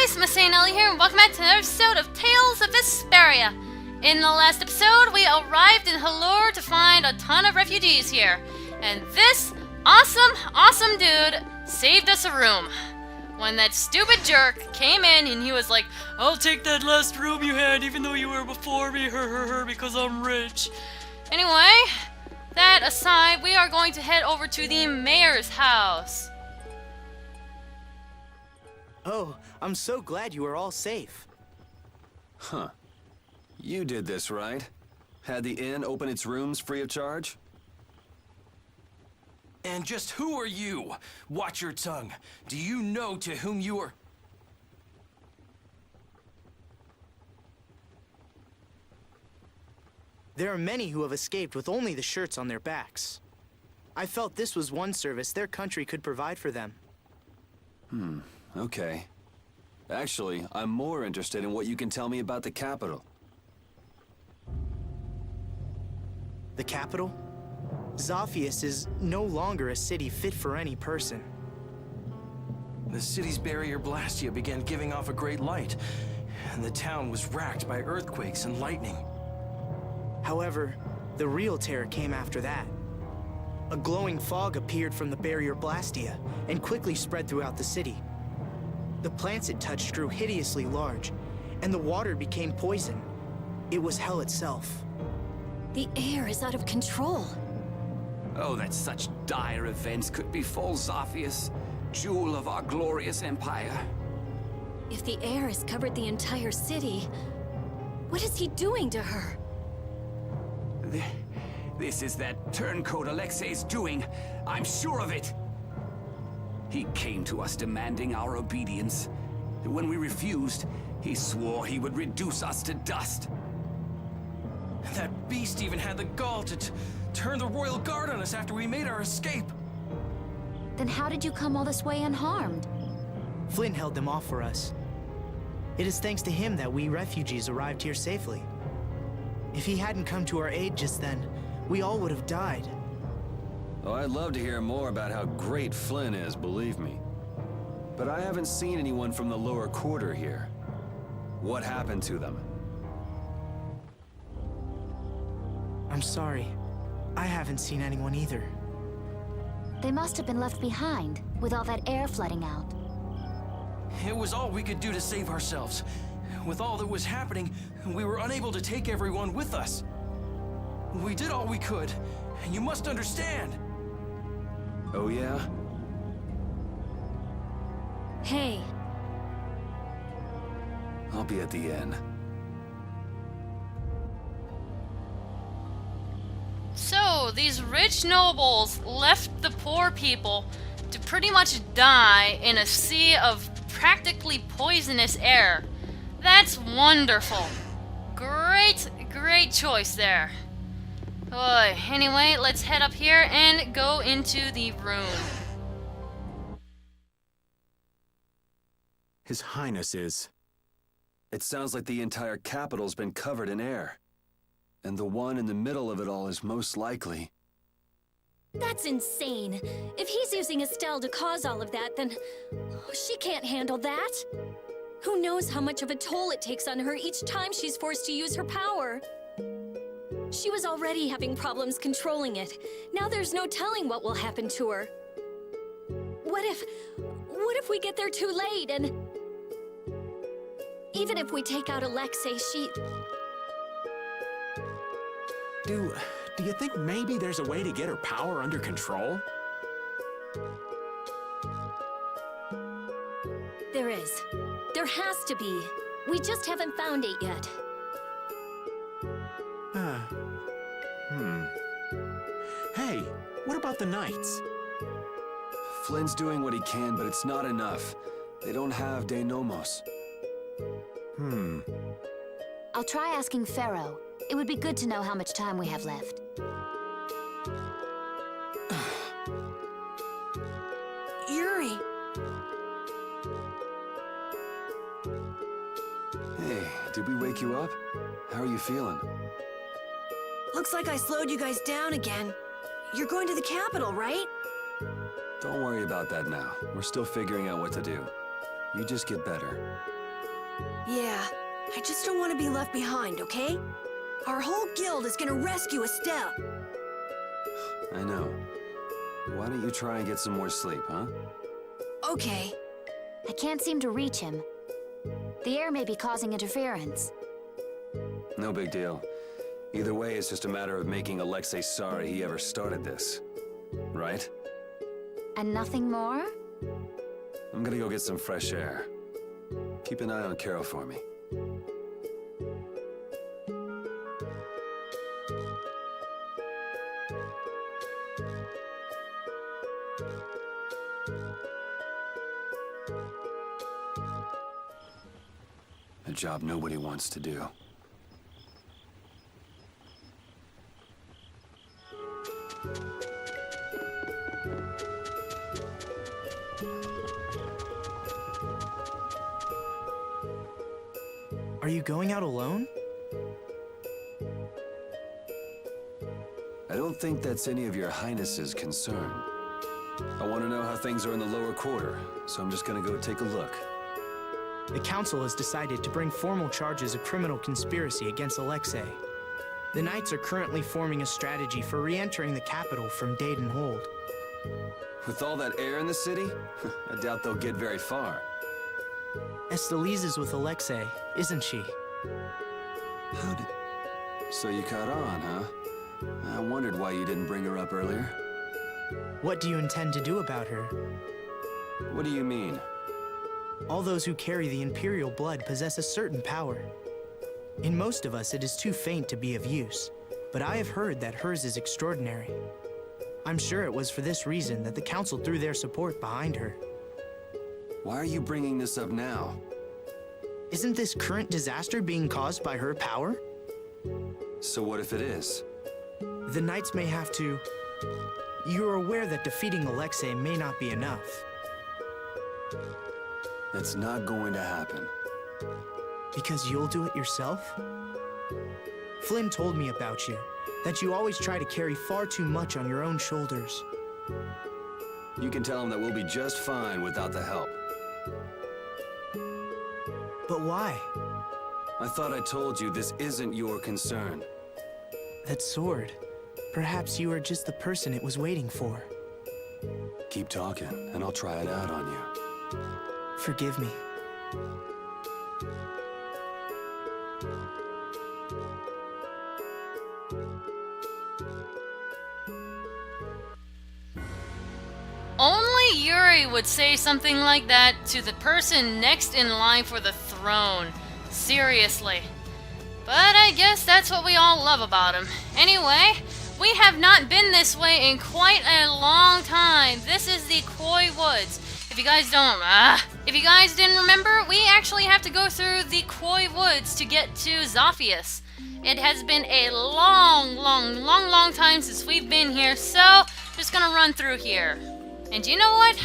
guys, MasaeAnela here, and welcome back to another episode of Tales of Vesperia. In the last episode, we arrived in Halure to find a ton of refugees here. And this awesome dude saved us a room. When that stupid jerk came in and he was like, "I'll take that last room you had even though you were before me, because I'm rich." Anyway, that aside, we are going to head over to the mayor's house. Oh, I'm so glad you are all safe. Huh. You did this, right? Had the inn open its rooms free of charge? And just who are you? Watch your tongue. Do you know to whom you are... There are many who have escaped with only the shirts on their backs. I felt this was one service their country could provide for them. Okay. Actually, I'm more interested in what you can tell me about the capital. The capital? Zophius is no longer a city fit for any person. The city's barrier Blastia began giving off a great light, and the town was racked by earthquakes and lightning. However, the real terror came after that. A glowing fog appeared from the barrier Blastia and quickly spread throughout the city. The plants it touched grew hideously large, and the water became poison. It was hell itself. The air is out of control. Oh, that such dire events could befall Zophius, jewel of our glorious empire. If the air has covered the entire city, what is he doing to her? This is that turncoat Alexei's doing. I'm sure of it. He came to us demanding our obedience. When we refused, he swore he would reduce us to dust. That beast even had the gall to turn the royal guard on us after we made our escape. Then how did you come all this way unharmed? Flynn held them off for us. It is thanks to him that we refugees arrived here safely. If he hadn't come to our aid just then, we all would have died. Oh, I'd love to hear more about how great Flynn is, believe me. But I haven't seen anyone from the lower quarter here. What happened to them? I'm sorry. I haven't seen anyone either. They must have been left behind, with all that air flooding out. It was all we could do to save ourselves. With all that was happening, we were unable to take everyone with us. We did all we could, and you must understand. Oh yeah? Hey. I'll be at the inn. So, these rich nobles left the poor people to pretty much die in a sea of practically poisonous air. That's wonderful. Great choice there. Anyway, let's head up here and go into the room. His Highness is... It sounds like the entire capital's been covered in air. And the one in the middle of it all is most likely... That's insane. If he's using Estelle to cause all of that, then... she can't handle that. Who knows how much of a toll it takes on her each time she's forced to use her power. She was already having problems controlling it. Now there's no telling what will happen to her. What if we get there too late and... Even if we take out Alexei, she... Do you think maybe there's a way to get her power under control? There is. There has to be. We just haven't found it yet. Hey, what about the knights? Flynn's doing what he can, but it's not enough. They don't have De Nomos. I'll try asking Pharaoh. It would be good to know how much time we have left. Yuri! Hey, did we wake you up? How are you feeling? Looks like I slowed you guys down again. You're going to the capital, right? Don't worry about that now. We're still figuring out what to do. You just get better. Yeah, I just don't want to be left behind, okay? Our whole guild is gonna rescue Estelle. I know. Why don't you try and get some more sleep, huh? Okay. I can't seem to reach him. The air may be causing interference. No big deal. Either way, it's just a matter of making Alexei sorry he ever started this. Right? And nothing more? I'm gonna go get some fresh air. Keep an eye on Carol for me. A job nobody wants to do. Are you going out alone? I don't think that's any of your Highness's concern. I want to know how things are in the lower quarter, so I'm just gonna go take a look. The council has decided to bring formal charges of criminal conspiracy against Alexei. The Knights are currently forming a strategy for re-entering the capital from Dayton Hold. With all that air in the city, I doubt they'll get very far. Estelise is with Alexei, isn't she? How did... So you caught on, huh? I wondered why you didn't bring her up earlier. What do you intend to do about her? What do you mean? All those who carry the Imperial blood possess a certain power. In most of us, it is too faint to be of use, but I have heard that hers is extraordinary. I'm sure it was for this reason that the Council threw their support behind her. Why are you bringing this up now? Isn't this current disaster being caused by her power? So what if it is? The Knights may have to... You're aware that defeating Alexei may not be enough. That's not going to happen. Because you'll do it yourself? Flynn told me about you, that you always try to carry far too much on your own shoulders. You can tell him that we'll be just fine without the help. But why? I thought I told you this isn't your concern. That sword. Perhaps you are just the person it was waiting for. Keep talking, and I'll try it out on you. Forgive me. Only Yuri would say something like that to the person next in line for the throne. Seriously. But I guess that's what we all love about him. Anyway, we have not been this way in quite a long time. This is the Quoi Woods. If you guys didn't remember, we actually have to go through the Quoi Woods to get to Zophius. It has been a long time since we've been here, so I'm just gonna run through here. And you know what?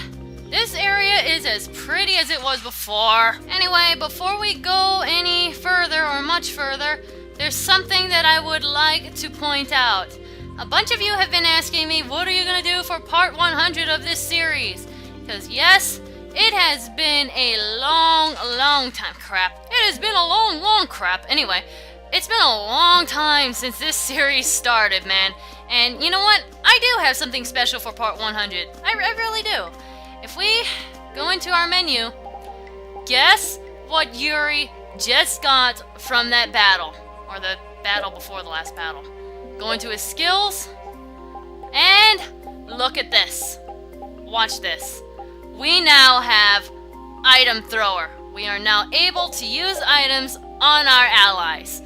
This area is as pretty as it was before. Anyway, before we go any further or much further, there's something that I would like to point out. A bunch of you have been asking me, what are you gonna do for part 100 of this series? Because yes, it has been a long time. It has been a long crap. Anyway, it's been a long time since this series started, man. And you know what? I do have something special for part 100. I really do. If we go into our menu, guess what Yuri just got from that battle. Or the battle before the last battle. Go into his skills, and look at this. Watch this. We now have Item Thrower. We are now able to use items on our allies.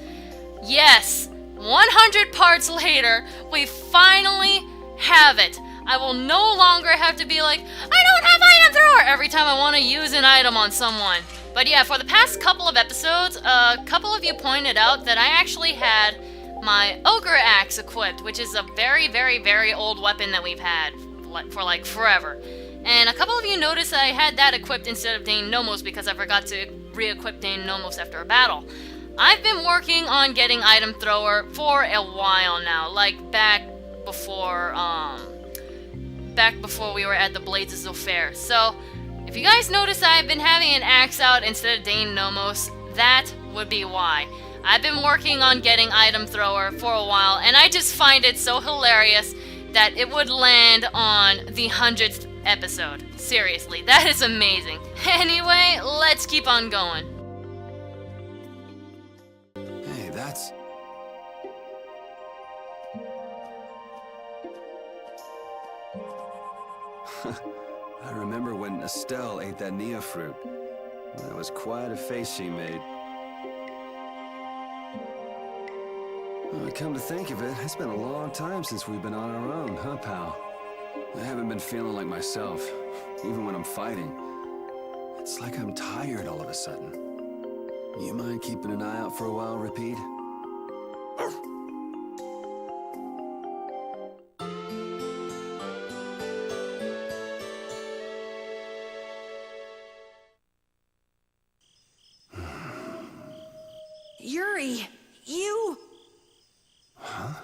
Yes, 100 parts later, we finally have it. I will no longer have to be like, I don't have Item Thrower every time I want to use an item on someone. But yeah, for the past couple of episodes, a couple of you pointed out that I actually had my Ogre Axe equipped, which is a very old weapon that we've had for like forever. And a couple of you noticed that I had that equipped instead of Dane Nomos because I forgot to re-equip Dane Nomos after a battle. I've been working on getting Item Thrower for a while now, like back before we were at the Blades of Fair. So, if you guys notice I've been having an axe out instead of Dane Nomos, that would be why. I've been working on getting Item Thrower for a while, and I just find it so hilarious that it would land on the 100th episode. Seriously, that is amazing. Anyway, let's keep on going. Hey, that's... I remember when Estelle ate that Nia fruit. That was quite a face she made. Well, come to think of it, it's been a long time since we've been on our own, huh, pal? I haven't been feeling like myself, even when I'm fighting. It's like I'm tired all of a sudden. You mind keeping an eye out for a while, Repeat? Yuri, you... Huh?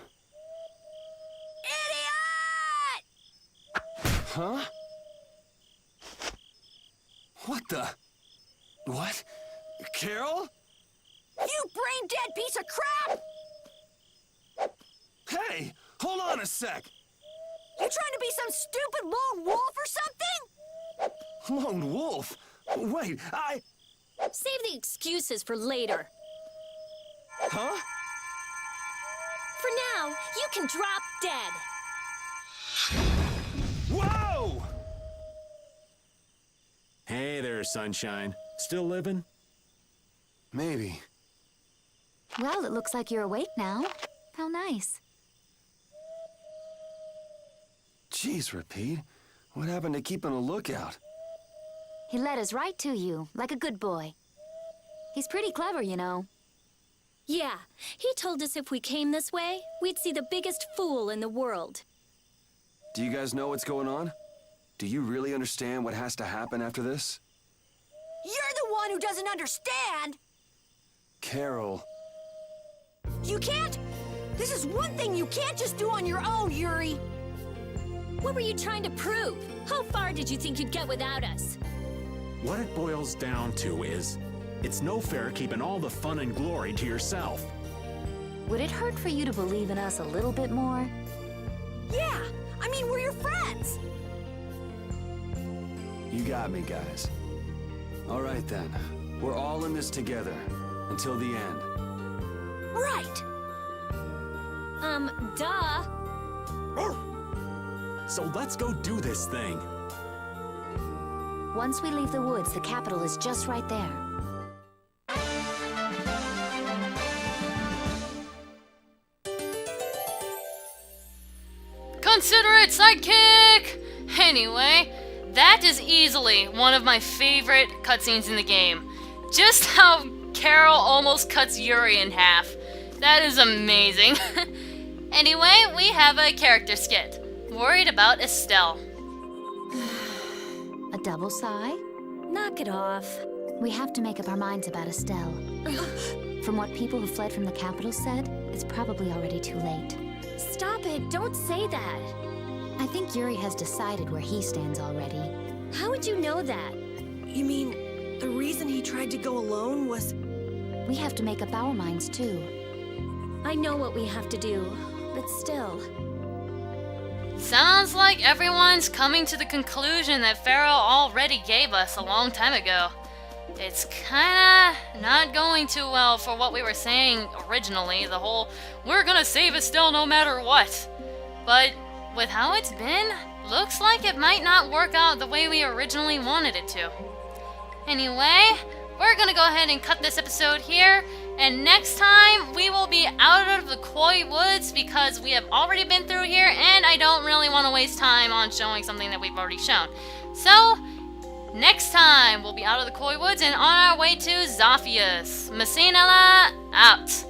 Idiot! Huh? What the? What? Carol? You brain-dead piece of crap! Hey, hold on a sec. You trying to be some stupid lone wolf or something? Lone wolf? Wait, Save the excuses for later. Huh? For now, you can drop dead. Whoa! Hey there, Sunshine. Still living? Maybe. Well, it looks like you're awake now. How nice. Jeez, Repeat. What happened to keeping a lookout? He led us right to you, like a good boy. He's pretty clever, you know. Yeah, he told us if we came this way, we'd see the biggest fool in the world. Do you guys know what's going on? Do you really understand what has to happen after this? You're the one who doesn't understand! Carol. You can't... This is one thing you can't just do on your own, Yuri! What were you trying to prove? How far did you think you'd get without us? What it boils down to is, it's no fair keeping all the fun and glory to yourself. Would it hurt for you to believe in us a little bit more? Yeah! I mean, we're your friends! You got me, guys. All right, then. We're all in this together. Until the end. Right! Duh. So let's go do this thing. Once we leave the woods, the capital is just right there. Consider it sidekick! Anyway, that is easily one of my favorite cutscenes in the game. Just how Carol almost cuts Yuri in half. That is amazing. Anyway, we have a character skit. Worried about Estelle. A double sigh? Knock it off. We have to make up our minds about Estelle. From what people who fled from the capital said, it's probably already too late. Stop it, don't say that. I think Yuri has decided where he stands already. How would you know that? You mean, the reason he tried to go alone was... We have to make up our minds too. I know what we have to do, but still. Sounds like everyone's coming to the conclusion that Pharaoh already gave us a long time ago. It's kinda not going too well for what we were saying originally, the whole, we're gonna save Estelle no matter what. But with how it's been, looks like it might not work out the way we originally wanted it to. Anyway, we're gonna go ahead and cut this episode here, and next time we will be out of the Quoi Woods because we have already been through here and I don't really want to waste time on showing something that we've already shown. So, next time we'll be out of the Quoi Woods and on our way to Zophius. MasaeAnela out.